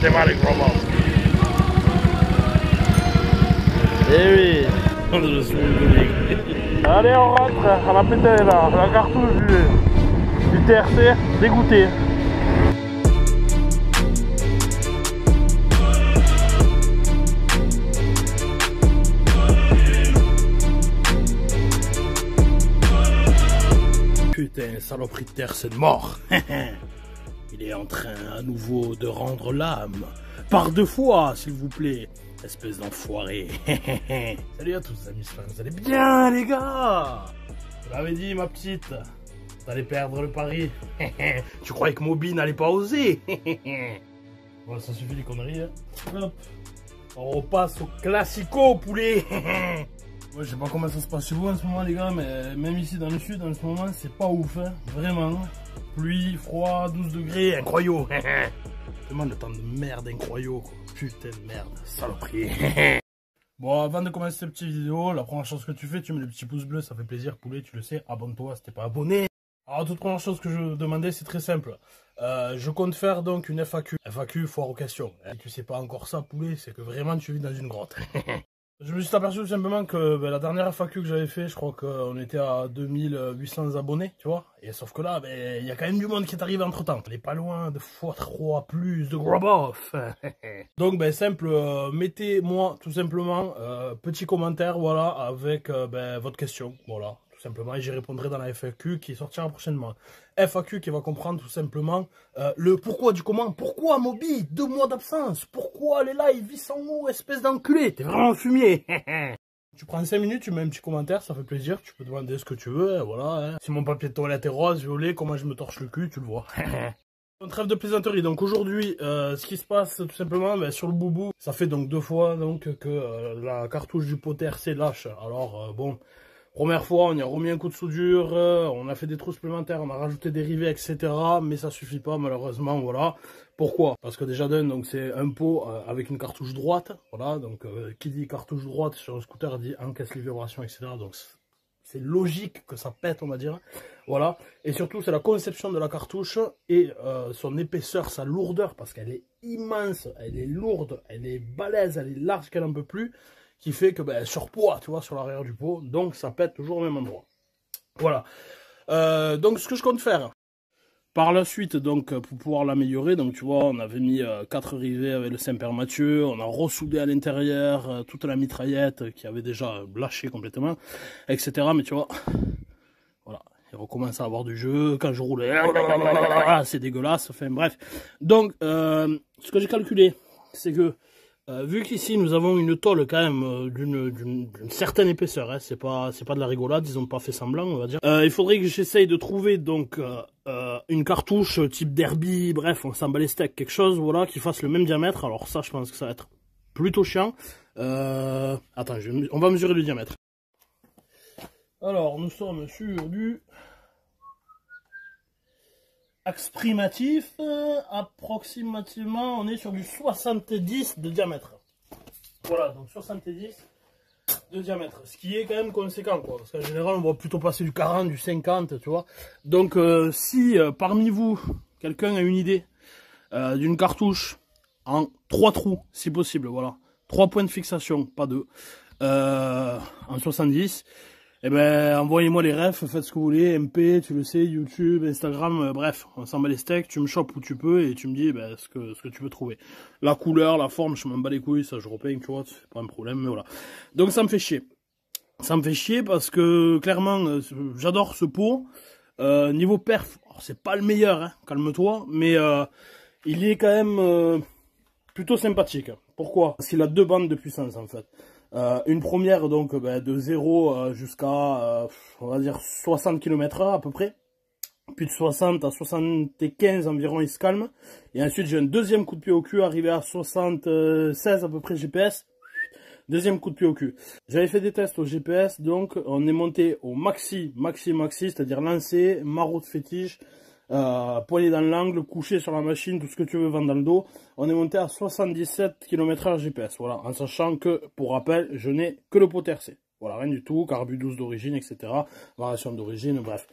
démarre les gros morts. Eh oui, je suis une. Allez, on rentre, on a pété là, la cartouche du TRC, dégoûté. Putain, saloperie de terre, c'est de mort. Il est en train à nouveau de rendre l'âme. Par 2 fois, s'il vous plaît. Espèce d'enfoiré. Salut à tous, amis, j'espère que vous allez bien, les gars. Je l'avais dit, ma petite. Vous allez perdre le pari. Tu croyais que Moby n'allait pas oser? Bon, ça suffit les conneries. Hein. Hop. On repasse au classico, poulet. Ouais, je sais pas comment ça se passe chez vous en ce moment, les gars, mais même ici dans le sud, en ce moment, c'est pas ouf, hein. Vraiment. Pluie, froid, 12 degrés, incroyable. Vraiment le temps de merde, incroyable, quoi. Putain de merde, saloperie. Bon, avant de commencer cette petite vidéo, la première chose que tu fais, tu mets le petit pouce bleu, ça fait plaisir, poulet, tu le sais. Abonne-toi si t'es pas abonné. Alors, toute première chose que je demandais, c'est très simple. Je compte faire donc une FAQ. FAQ, foire aux questions. Si tu sais pas encore ça, poulet, c'est que vraiment tu vis dans une grotte. Je me suis aperçu tout simplement que la dernière FAQ que j'avais fait, je crois qu'on était à 2800 abonnés, tu vois. Et sauf que là, il y a quand même du monde qui est arrivé entre temps. On est pas loin de x3 plus de gros bof. Donc, simple, mettez-moi tout simplement petit commentaire, voilà, avec votre question, voilà. Simplement, et j'y répondrai dans la FAQ qui sortira prochainement. FAQ qui va comprendre tout simplement le pourquoi du comment. Pourquoi Moby 2 mois d'absence? Pourquoi les lives ils sont où, espèce d'enculé? T'es vraiment fumier. Tu prends 5 minutes, tu mets un petit commentaire, ça fait plaisir. Tu peux demander ce que tu veux, voilà. Hein. Si mon papier de toilette est rose, violet, comment je me torche le cul, tu le vois. On trêve de plaisanterie. Donc aujourd'hui, ce qui se passe tout simplement, sur le boubou, ça fait donc 2 fois donc que la cartouche du pot TRC lâche. Alors bon. Première fois, on y a remis un coup de soudure, on a fait des trous supplémentaires, on a rajouté des rivets, etc. Mais ça suffit pas, malheureusement, voilà. Pourquoi? Parce que déjà d'un, donc c'est un pot avec une cartouche droite, voilà. Donc qui dit cartouche droite sur un scooter dit encaisse les vibrations, etc. Donc c'est logique que ça pète, on va dire. Voilà. Et surtout, c'est la conception de la cartouche et son épaisseur, sa lourdeur, parce qu'elle est immense, elle est lourde, elle est balèze, elle est large qu'elle n'en peut plus. Qui fait que surpoids, tu vois, sur l'arrière du pot, donc ça pète toujours au même endroit. Voilà. Donc ce que je compte faire, par la suite, donc pour pouvoir l'améliorer, donc tu vois, on avait mis 4 rivets avec le Saint-Père Mathieu, on a ressoudé à l'intérieur toute la mitraillette qui avait déjà lâché complètement, etc. Mais tu vois, voilà, il recommence à avoir du jeu, quand je roule, c'est dégueulasse, enfin bref. Donc, ce que j'ai calculé, c'est que vu qu'ici nous avons une tôle quand même d'une certaine épaisseur, hein, c'est pas de la rigolade, ils ont pas fait semblant, on va dire. Il faudrait que j'essaye de trouver donc une cartouche type derby, bref, on s'en bat les steaks, quelque chose, voilà, qui fasse le même diamètre. Alors ça, je pense que ça va être plutôt chiant. Attends, on va mesurer le diamètre. Alors, nous sommes sur du axe primatif, approximativement, on est sur du 70 de diamètre. Voilà, donc 70 de diamètre, ce qui est quand même conséquent, quoi, parce qu'en général, on va plutôt passer du 40, du 50, tu vois. Donc, si parmi vous, quelqu'un a une idée d'une cartouche en 3 trous, si possible, voilà, 3 points de fixation, pas 2, en 70, eh envoyez-moi les refs, faites ce que vous voulez, MP, tu le sais, YouTube, Instagram, bref, on s'en bat les steaks, tu me chopes où tu peux et tu me dis ce que tu veux trouver. La couleur, la forme, je m'en bats les couilles, ça je repeins, tu vois, c'est pas un problème, mais voilà. Donc ça me fait chier. Ça me fait chier parce que, clairement, j'adore ce pot. Niveau perf, c'est pas le meilleur, hein, calme-toi, mais il est quand même plutôt sympathique. Pourquoi? Parce qu'il a 2 bandes de puissance, en fait. Une première donc de 0 jusqu'à on va dire 60 km/h à peu près, puis de 60 à 75 environ il se calme, et ensuite j'ai un deuxième coup de pied au cul arrivé à 76 à peu près GPS, deuxième coup de pied au cul. J'avais fait des tests au GPS, donc on est monté au maxi, c'est-à-dire lancé, marteau de fétiche, poignet dans l'angle, couché sur la machine, tout ce que tu veux, vent dans le dos. On est monté à 77 km/h GPS, voilà, en sachant que, pour rappel, je n'ai que le pot TRC. Voilà, rien du tout, carbu 12 d'origine, etc. Variation d'origine, bref.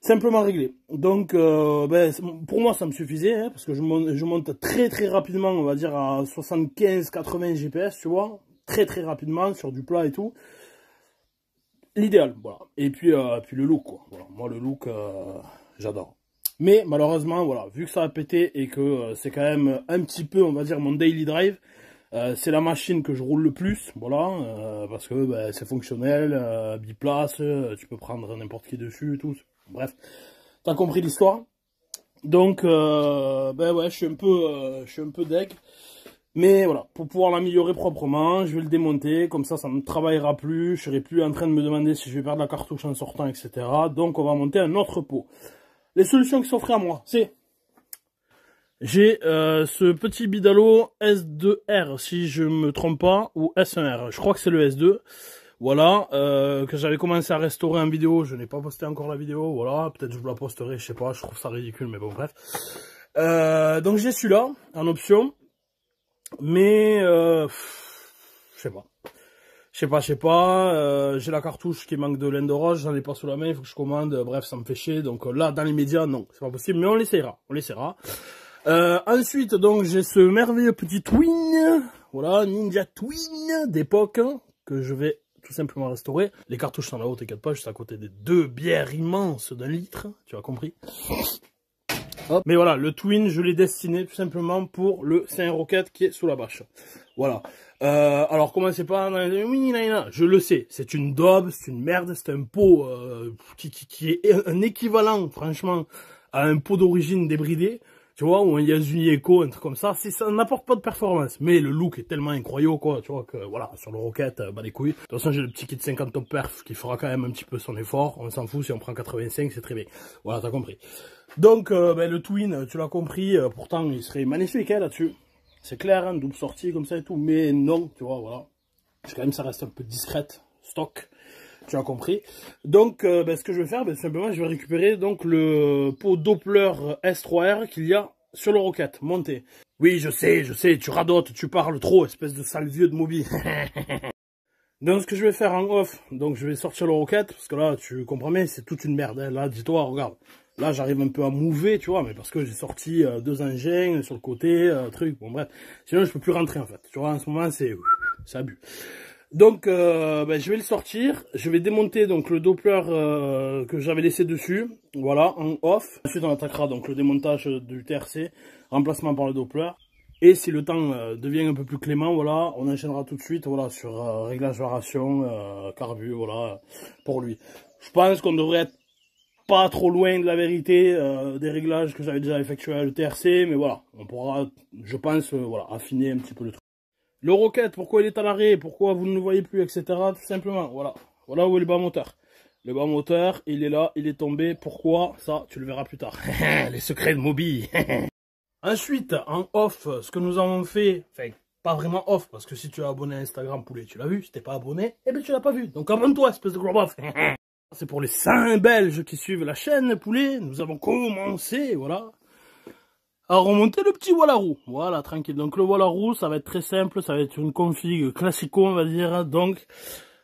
simplement réglé. Donc, pour moi, ça me suffisait, hein, parce que je monte très très rapidement, on va dire à 75-80 GPS, tu vois, très très rapidement sur du plat et tout. L'idéal, voilà. Et puis le look, quoi. Voilà. Moi, le look, j'adore. Mais malheureusement, voilà, vu que ça a pété et que c'est quand même un petit peu, on va dire, mon daily drive, c'est la machine que je roule le plus, voilà, parce que c'est fonctionnel, biplace, tu peux prendre n'importe qui dessus, tout. Bref, t'as compris l'histoire. Donc, ouais, je suis un peu deg. Mais voilà, pour pouvoir l'améliorer proprement, je vais le démonter, comme ça ne me travaillera plus, je serai plus en train de me demander si je vais perdre la cartouche en sortant, etc. Donc on va monter un autre pot. Les solutions qui s'offrent à moi, c'est... J'ai ce petit Bidalo S2R, si je me trompe pas, ou S1R, je crois que c'est le S2. Voilà, que j'avais commencé à restaurer en vidéo, je n'ai pas posté encore la vidéo, voilà, peut-être je vous la posterai, je sais pas, je trouve ça ridicule, mais bon, bref. Donc j'ai celui-là, en option. Mais je sais pas, j'ai la cartouche qui manque de laine de roche, j'en ai pas sous la main, il faut que je commande, bref, ça me fait chier, donc là, dans les médias, non, c'est pas possible, mais on l'essayera, ensuite, donc, j'ai ce merveilleux petit Twin, voilà, Ninja Twin d'époque, que je vais tout simplement restaurer. Les cartouches sont là-haut, t'inquiète pas, juste à côté des 2 bières immenses d'1 litre, tu as compris. Hop. Mais voilà, le Twin, je l'ai destiné tout simplement pour le Saint-Roquette qui est sous la bâche. Voilà. Alors, comment c'est pas... Oui, je le sais, c'est une daube, c'est une merde, c'est un pot qui est un équivalent, franchement, à un pot d'origine débridé, tu vois, ou un Yasuni Echo, un truc comme ça. Ça n'apporte pas de performance, mais le look est tellement incroyable, quoi, tu vois, que voilà, sur le Roquette, bah les couilles. De toute façon, j'ai le petit kit 50 top perf qui fera quand même un petit peu son effort, on s'en fout, si on prend 85, c'est très bien. Voilà, t'as compris. Donc, le Twin, tu l'as compris, pourtant, il serait magnifique, hein, là-dessus. C'est clair, hein, double sortie, comme ça et tout, mais non, tu vois, voilà. Quand même, ça reste un peu discrète, stock, tu as compris. Donc, ce que je vais faire, simplement, je vais récupérer donc le pot Doppler S3R qu'il y a sur le Roquette, monté. Oui, je sais, tu radotes, tu parles trop, espèce de sale vieux de Moby. Donc, ce que je vais faire en off, donc je vais sortir le Roquette, parce que là, tu comprends bien, c'est toute une merde, hein. Là, dis-toi, regarde. Là, j'arrive un peu à mouver, tu vois, mais parce que j'ai sorti 2 engins sur le côté, truc, bon bref. Sinon, je peux plus rentrer, en fait. Tu vois, en ce moment, c'est abus. Donc, je vais le sortir. Je vais démonter donc le Doppler que j'avais laissé dessus. Voilà, en off. Ensuite, on attaquera donc le démontage du TRC, remplacement par le Doppler. Et si le temps devient un peu plus clément, voilà, on enchaînera tout de suite, voilà, sur réglage variation, carbu, voilà, pour lui. Je pense qu'on devrait être pas trop loin de la vérité des réglages que j'avais déjà effectués à l'ETRC, mais voilà, on pourra, je pense, voilà, affiner un petit peu le truc. Le Roquette, pourquoi il est à l'arrêt, pourquoi vous ne le voyez plus, etc. Tout simplement, voilà. Voilà où est le bas moteur. Le bas moteur, il est là, il est tombé. Pourquoi? Ça, tu le verras plus tard. Les secrets de Moby. Ensuite, en off, ce que nous avons fait, enfin, pas vraiment off, parce que si tu es abonné à Instagram Poulet, tu l'as vu. Si t'es pas abonné, eh ben tu l'as pas vu. Donc abonne-toi, espèce de gros bof. C'est pour les 5 Belges qui suivent la chaîne Poulet. Nous avons commencé, voilà, à remonter le petit Wallaroo. Voilà, tranquille. Donc le Wallaroo, ça va être très simple. Ça va être une config classico, on va dire. Donc,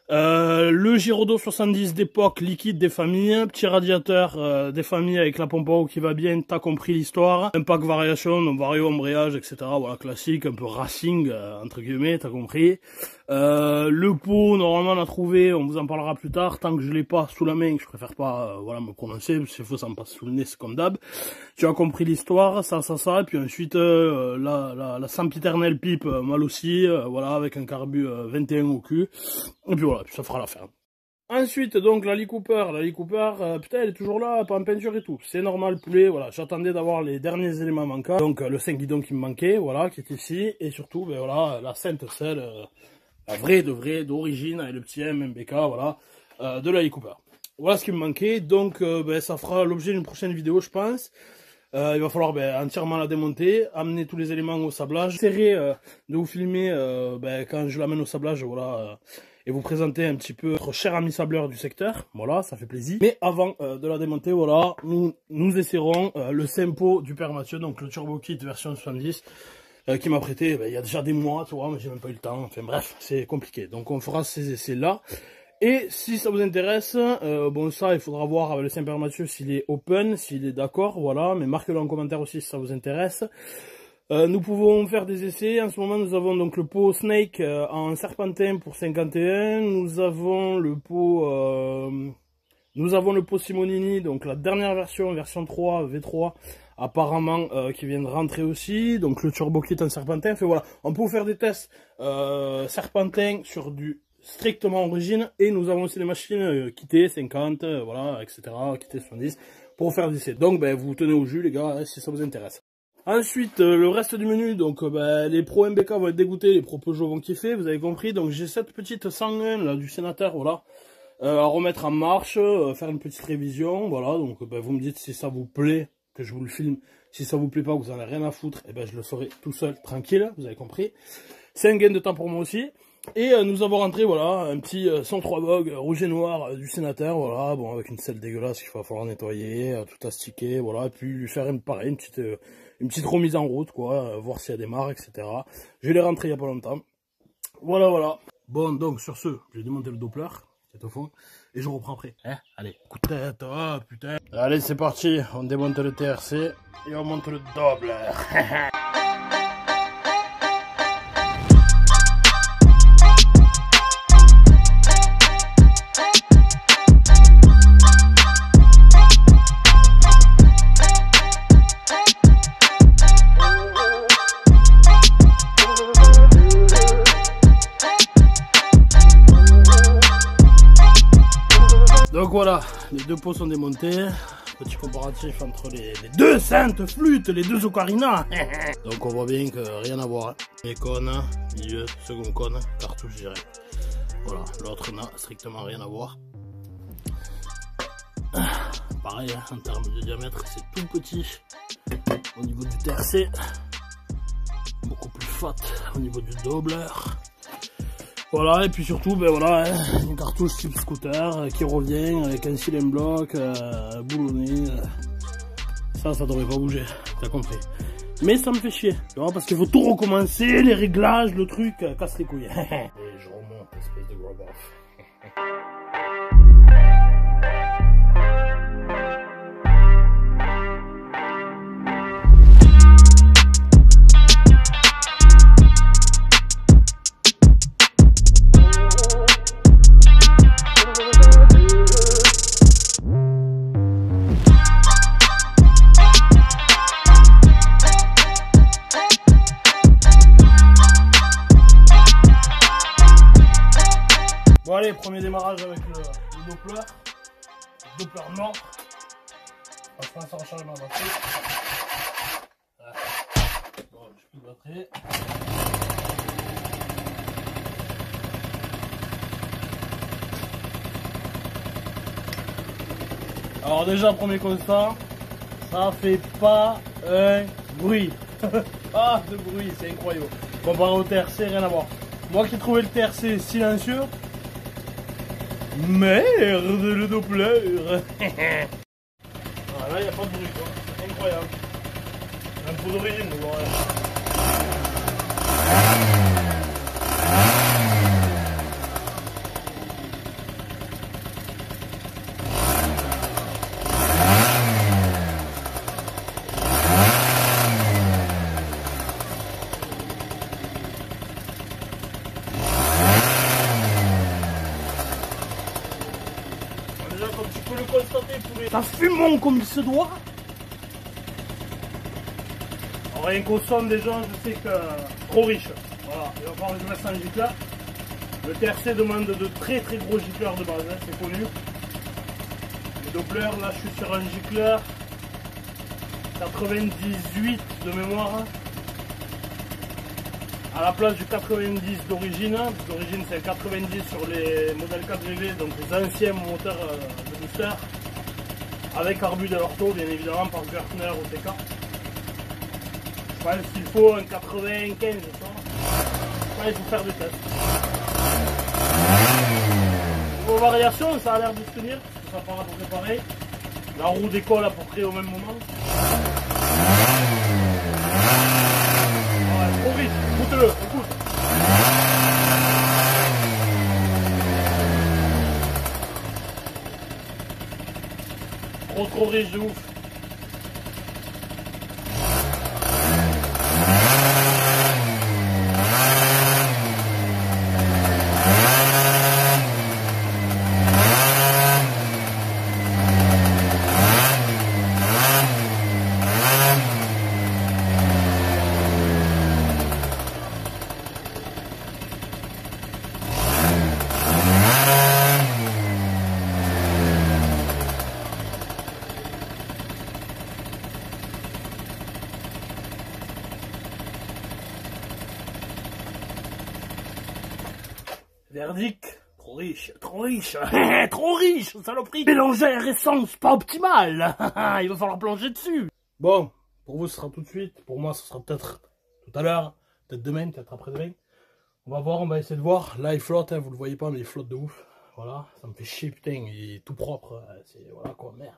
le Giraudot 70 d'époque, liquide des familles. Petit radiateur des familles avec la pompe à eau qui va bien. T'as compris l'histoire. Un pack variation, donc vario, embrayage, etc. Voilà, classique, un peu racing, entre guillemets, t'as compris. Le pot, normalement, on a trouvé, on vous en parlera plus tard. Tant que je l'ai pas sous la main, je préfère pas, voilà, me prononcer. S'il faut, ça me passe sous le nez, c'est comme d'hab. Tu as compris l'histoire, ça. Et puis ensuite, la sempiternelle pipe, mal aussi, voilà, avec un carbu 21 au cul. Et puis voilà, ça fera l'affaire. Ensuite, donc, la Lee Cooper, putain, elle est toujours là, pas en peinture et tout. C'est normal, Poulet, voilà. J'attendais d'avoir les derniers éléments manquants. Donc, le 5 guidon qui me manquait, voilà, qui est ici. Et surtout, ben voilà, la sainte selle, la vraie de vraie, d'origine, avec le petit MBK, voilà, de la Lee Cooper. Voilà ce qui me manquait. Donc, ça fera l'objet d'une prochaine vidéo, je pense. Il va falloir entièrement la démonter, amener tous les éléments au sablage. J'essaierai de vous filmer quand je l'amène au sablage, voilà, et vous présenter un petit peu notre cher ami sableur du secteur. Voilà, ça fait plaisir. Mais avant de la démonter, voilà, nous essaierons le Sempo du Père Mathieu, donc le Turbo Kit version 70, qui m'a prêté il y a déjà des mois, tu vois, mais j'ai même pas eu le temps. Enfin bref, c'est compliqué. Donc on fera ces essais-là. Et si ça vous intéresse, bon ça il faudra voir avec le Saint-Père Mathieu s'il est open, s'il est d'accord, voilà, mais marquez-le en commentaire aussi si ça vous intéresse. Nous pouvons faire des essais, en ce moment nous avons donc le pot Snake en serpentin pour 51, nous avons le pot Simonini, donc la dernière version 3, V3, apparemment qui vient de rentrer aussi, donc le Turbo Kit en serpentin, enfin voilà, on peut faire des tests serpentin sur du strictement origine, et nous avons aussi les machines kitées 50, voilà, etc., kitées 70, pour faire des essais. Donc ben, vous tenez au jus les gars, si ça vous intéresse. Ensuite, le reste du menu, donc les pros MBK vont être dégoûtés, les pros Peugeot vont kiffer, vous avez compris, donc j'ai cette petite 101 là, du sénateur, voilà, à remettre en marche, faire une petite révision, voilà, donc vous me dites si ça vous plaît, que je vous le filme, si ça vous plaît pas, que vous en avez rien à foutre, et je le ferai tout seul, tranquille, vous avez compris. C'est un gain de temps pour moi aussi. Et nous avons rentré, voilà, un petit 103 Vogue rouge et noir du sénateur, voilà, bon, avec une selle dégueulasse qu'il va falloir nettoyer, tout astiquer, voilà, et puis lui faire pareil, une petite remise en route, quoi, voir s'il y a des marques, etc. Je l'ai rentré il y a pas longtemps. Voilà, voilà. Bon, donc, sur ce, j'ai démonté le Doppler, c'est au fond, et je reprends après. Hein, allez, coup de tête, oh, putain. Allez, c'est parti, on démonte le TRC, et on monte le Doppler. Donc voilà, les deux pots sont démontés. Petit comparatif entre les deux saintes flûtes, les deux ocarinas. Donc on voit bien que rien à voir. Les cônes, milieu, second cône, cartouche direct. Voilà, l'autre n'a strictement rien à voir. Pareil, hein, en termes de diamètre, c'est tout petit. Au niveau du TRC, beaucoup plus fat au niveau du Doppler. Voilà, et puis surtout, voilà, hein, une cartouche type scooter qui revient avec un cylindre bloc boulonné. Ça devrait pas bouger, t'as compris. Mais ça me fait chier, tu vois, parce qu'il faut tout recommencer, les réglages, le truc, casse les couilles. Et je remonte, espèce de gros bof. Bon allez, premier démarrage avec le Doppler mort. On va faire un rechargement de batterie. Bon, je peux le batterie. Alors déjà, premier constat, ça fait pas un bruit. Pas de bruit, c'est incroyable. Comparé au TRC, rien à voir. Moi qui trouvais le TRC silencieux, merde, le Doppler. Voilà, là, il n'y a pas de bruit, quoi. Incroyable. Un peu d'origine, mais bon, ouais. Comme tu peux le constater, ça fume comme il se doit. Alors, rien qu'au son déjà, je sais que trop riche. Voilà, il va falloir que je mette ça en gicleur. Le TRC demande de très gros gicleurs de base, hein, c'est connu. Le Doppler, là je suis sur un gicleur 98 de mémoire. À la place du 90 d'origine. D'origine c'est le 90 sur les modèles 4GV, donc les anciens moteurs de booster. Avec carbu de l'ortho, bien évidemment, par Gertner ou TK. Je pense qu'il faut un 95, ça. Il faut faire des tests. Niveau variation, ça a l'air de se tenir, ça part à peu près pareil. La roue décolle à peu près au même moment. Ouais, trop vite, écoute-le, écoute. trop riche de ouf. Verdict, trop riche, trop riche, saloperie. Mélanger essence, pas optimal. Il va falloir plonger dessus. Bon, pour vous ce sera tout de suite, pour moi ce sera peut-être tout à l'heure, peut-être demain, peut-être après-demain. On va voir, on va essayer de voir. Là il flotte, hein, vous le voyez pas mais il flotte de ouf. Voilà, ça me fait chier putain, il est tout propre, c'est voilà quoi, merde.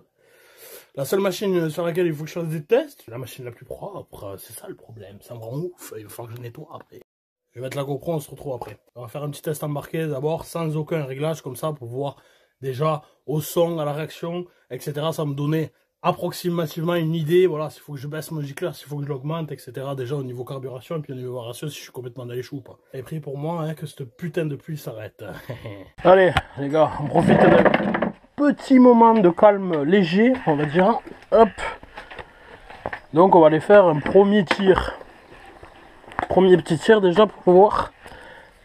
La seule machine sur laquelle il faut que je fasse des tests, c'est la machine la plus propre, c'est ça le problème, ça me rend ouf, il va falloir que je nettoie après. Je vais mettre la GoPro, on se retrouve après. On va faire un petit test embarqué d'abord, sans aucun réglage, comme ça, pour voir déjà au son, à la réaction, etc. Ça va me donner approximativement une idée, voilà, s'il faut que je baisse mon gicleur, s'il faut que je l'augmente, etc. Déjà au niveau carburation, et puis au niveau variation, si je suis complètement dans les choux ou pas. Et pris pour moi, hein, que cette putain de pluie s'arrête. Allez, les gars, on profite d'un petit moment de calme léger, on va dire. Hop. Donc on va aller faire un premier tir. Premier petit tir déjà pour voir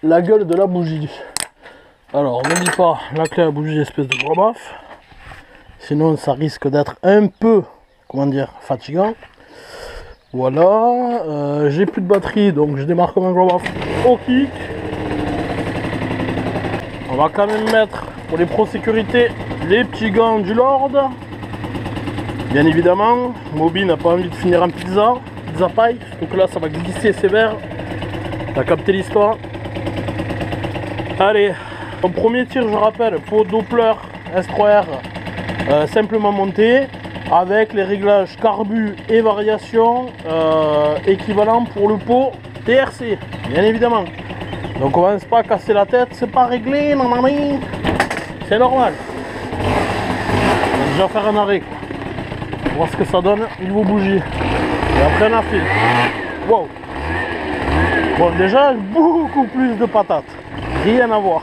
la gueule de la bougie. Alors n'oublie pas la clé à bougie espèce de gros baf. Sinon ça risque d'être un peu, comment dire, fatigant. Voilà, j'ai plus de batterie donc je démarre comme un gros baf au kick. On va quand même mettre pour les pro sécurité les petits gants du Lord. Bien évidemment, Moby n'a pas envie de finir en pizza paille, donc là ça va glisser sévère. T'as capté l'histoire. Allez, en premier tir je rappelle, pot Doppler S3R simplement monté avec les réglages carbu et variation équivalents pour le pot TRC, bien évidemment. Donc on va pas casser la tête, c'est pas réglé, c'est normal. On va déjà faire un arrêt quoi. On va voir ce que ça donne niveau bougie. Et après on affile. Wow. Bon déjà beaucoup plus de patates. Rien à voir.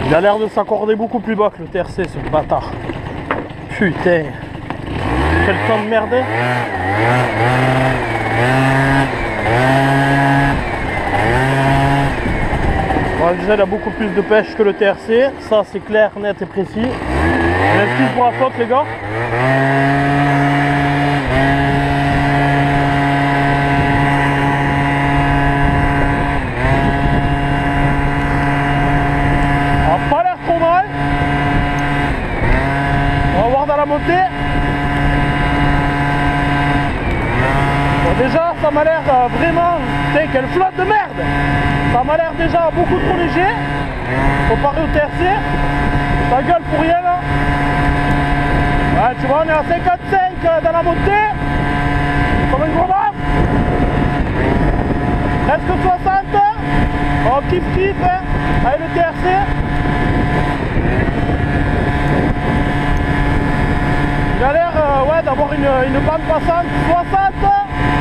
Il a l'air de s'accorder beaucoup plus bas que le TRC ce bâtard. Putain. Quel temps de merde. Bon, déjà il a beaucoup plus de pêche que le TRC. Ça c'est clair, net et précis. On excuse pour la flotte les gars. Montée. Bon, déjà ça m'a l'air vraiment, quelle flotte de merde. Ça m'a l'air déjà beaucoup trop léger comparé au TRC. Ta gueule pour rien là. Ouais, tu vois on est à 55 dans la montée. Comme un gros baf. Presque 60. Oh kiff hein, avec le TRC. Il a l'air ouais, d'avoir une bande passante 60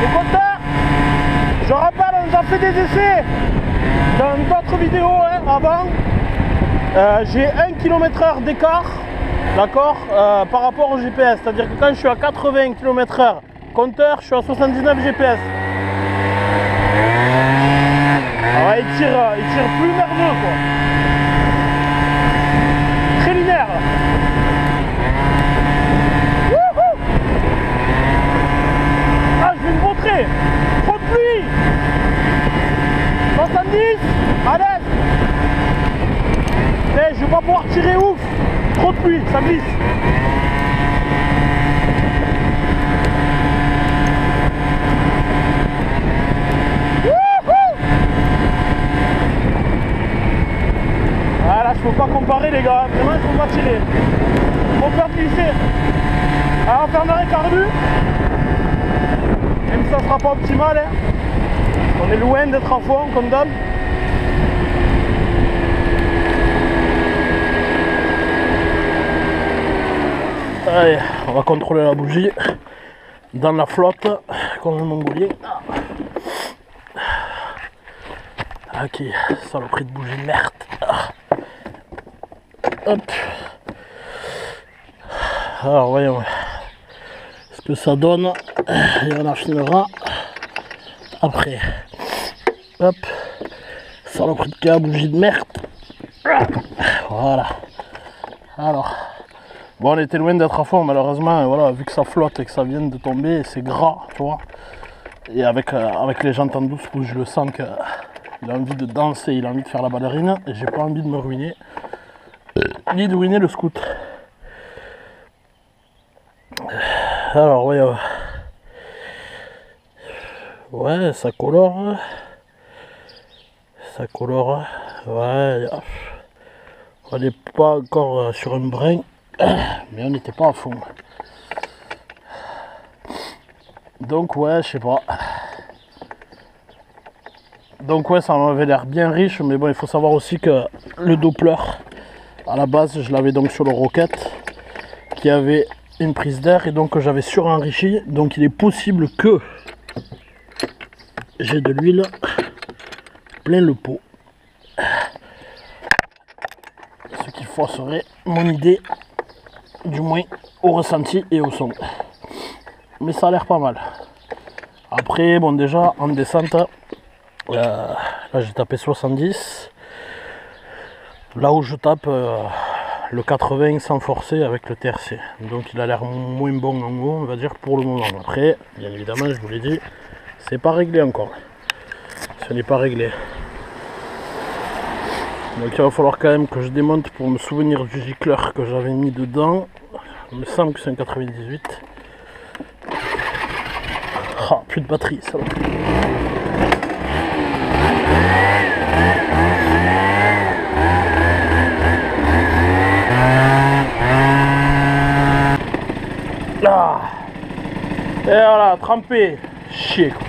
au compteur. Je rappelle, on nous a fait des essais dans d'autres vidéos hein, avant. J'ai 1 km/h d'écart, d'accord, par rapport au GPS. C'est-à-dire que quand je suis à 80 km/h compteur, je suis à 79 GPS. Ah ouais, il tire plus nerveux quoi. Très linéaire. Trop de pluie. 70 à l'aise. Je vais pas pouvoir tirer ouf. Trop de pluie, ça glisse. Voilà, je peux pas comparer les gars. Vraiment, il faut pas tirer. Faut faire glisser. Alors, on va faire un arrêt carbu. Même si ça sera pas optimal, hein. On est loin d'être à fond comme d'hab. Allez, on va contrôler la bougie dans la flotte comme un mongolien. Ok, saloperie de bougie de merde. Hop. Alors voyons ce que ça donne et on affinera après. Hop, saloperie de cas, bougie de merde. Voilà. Alors, bon, on était loin d'être à fond malheureusement. Voilà, vu que ça flotte et que ça vient de tomber, c'est gras, tu vois. Et avec les jantes en douce, je le sens qu'il a envie de danser, il a envie de faire la ballerine et j'ai pas envie de me ruiner, ni de ruiner le scout. Alors voyons. Ouais, ça colore. Ça colore. Ouais. On n'est pas encore sur un brin, mais on n'était pas à fond. Donc ouais, je sais pas. Donc ouais, ça m'avait l'air bien riche, mais bon, il faut savoir aussi que le Doppler, à la base, je l'avais donc sur le Rocket, qui avait une prise d'air, et donc j'avais surenrichi, donc il est possible que j'ai de l'huile plein le pot. Ce qui fausserait mon idée, du moins au ressenti et au son. Mais ça a l'air pas mal. Après, bon, déjà en descente, là j'ai tapé 70. Là où je tape le 80 sans forcer avec le TRC. Donc il a l'air moins bon en haut, on va dire, pour le moment. Après, bien évidemment, je vous l'ai dit, c'est pas réglé encore. Ce n'est pas réglé. Donc il va falloir quand même que je démonte pour me souvenir du gicleur que j'avais mis dedans. Il me semble que c'est un 98. Ah, plus de batterie, ça va. Là. Et voilà, trempé. Chier quoi.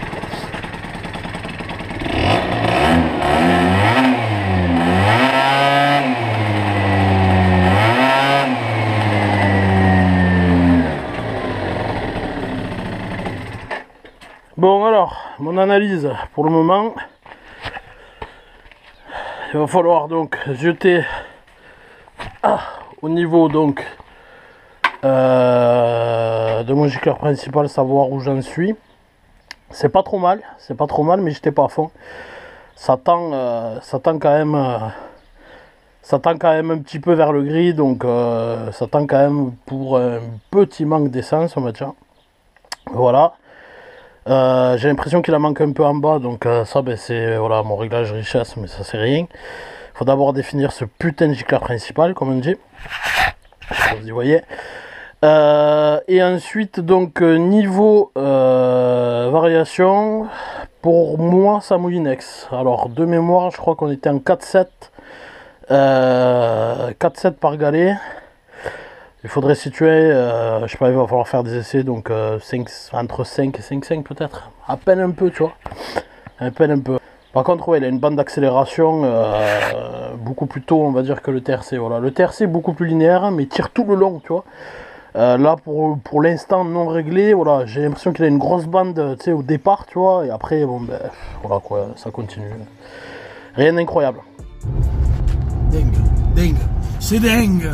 Bon alors, mon analyse pour le moment, il va falloir donc jeter au niveau donc de mon gicleur principal, savoir où j'en suis. C'est pas trop mal, mais j'étais pas à fond. Ça tend quand même un petit peu vers le gris, donc ça tend quand même pour un petit manque d'essence, on va dire. Voilà. J'ai l'impression qu'il en manque un peu en bas, donc ça ben, c'est voilà, mon réglage richesse, mais ça c'est rien. Il faut d'abord définir ce putain de gicleur principal, comme on dit. Vous y voyez. Et ensuite donc niveau variation, pour moi ça moulinex. Alors de mémoire je crois qu'on était en 4-7 4-7 par galet. Il faudrait situer, je sais pas, il va falloir faire des essais, donc entre 5 et 5,5 peut-être. À peine un peu, tu vois. À peine un peu. Par contre, ouais, il a une bande d'accélération beaucoup plus tôt, on va dire, que le TRC. Voilà. Le TRC est beaucoup plus linéaire, mais il tire tout le long, tu vois. Là, pour l'instant non réglé, voilà, j'ai l'impression qu'il a une grosse bande, tu sais, au départ, tu vois. Et après, bon, ben, voilà quoi, ça continue. Rien d'incroyable. Dingue, dingue, c'est dingue.